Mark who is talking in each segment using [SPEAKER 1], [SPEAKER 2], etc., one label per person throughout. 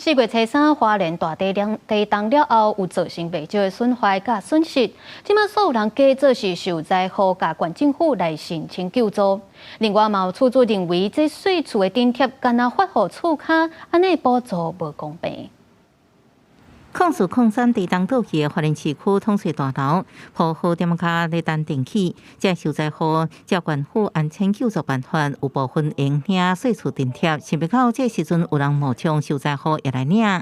[SPEAKER 1] 4月初3，花莲大地震了后，有造成不少的损坏甲损失。即马所有人假做是受灾户，甲县政府来申请救助。另外，嘛有厝主认为，这碎厝的顶贴敢若发予厝卡，安尼补助无公平。
[SPEAKER 2] 控诉控山地震倒去的花莲市区统水大楼，铺好点卡咧等电起，这受灾户照县府安请救助办法，有部分用领碎厝顶贴，想不到这时阵有人冒充受灾户也来领。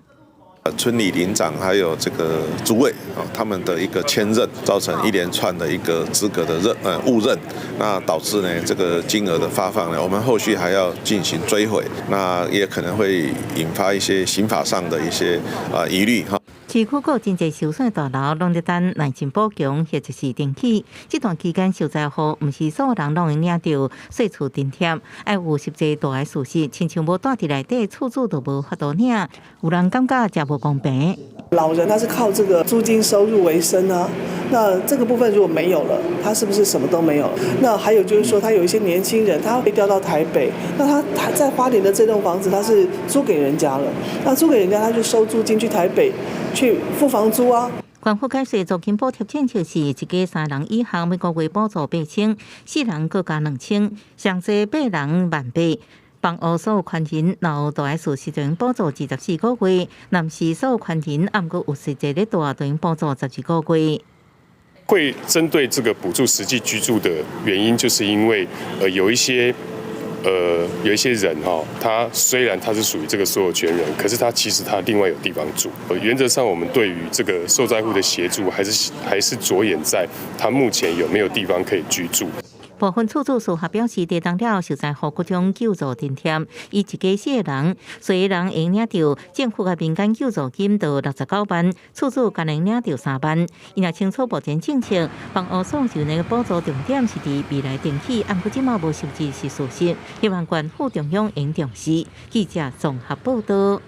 [SPEAKER 3] 村里邻长还有这个主委啊，他们的一个签认，造成一连串的一个资格的误认，那导致呢这个金额的发放呢，我们后续还要进行追回，那也可能会引发一些刑法上的一些疑虑哈。
[SPEAKER 2] 市区有真侪受损大楼，拢在等耐震补强或者是电起。这段期间受灾户唔是所有人拢会领到细厝津贴，要有实际大的事实，亲像无住伫内底，厝主都无法度领，有人感觉真无公平。
[SPEAKER 4] 老人他是靠这个租金收入为生啊，那这个部分如果没有了，他是不是什么都没有？那还有就是说，他有一些年轻人，他被调到台北，那他在花莲的这栋房子他是租给人家了，那租给人家他就收租金去台北去付房租啊。
[SPEAKER 2] 县府解释，租金补贴政策是一家3人以下每个月补助8,000，4人各加2,000，上济8人1,800。帮屋所有权人若有大碍事时，就用补助24个月；男士所有权人暗过有实际咧大，就用补助12个月。
[SPEAKER 5] 会针对这个补助实际居住的原因，就是因为有一些人哈，他虽然他是属于这个所有权人，可是他其实他另外有地方住。原则上，我们对于这个受灾户的协助，还是着眼在他目前有没有地方可以居住。
[SPEAKER 2] 部分厝主事后表示，地震了受灾户各种救助津贴，以一家4个人，所有人会领到政府嘅民间救助金到69万，厝主才能领到3万。因也清楚目前政策，帮屋所就那个补助重点是伫未来电起，按过即马无收支是事实，希望县府中央应重视。记者综合报道。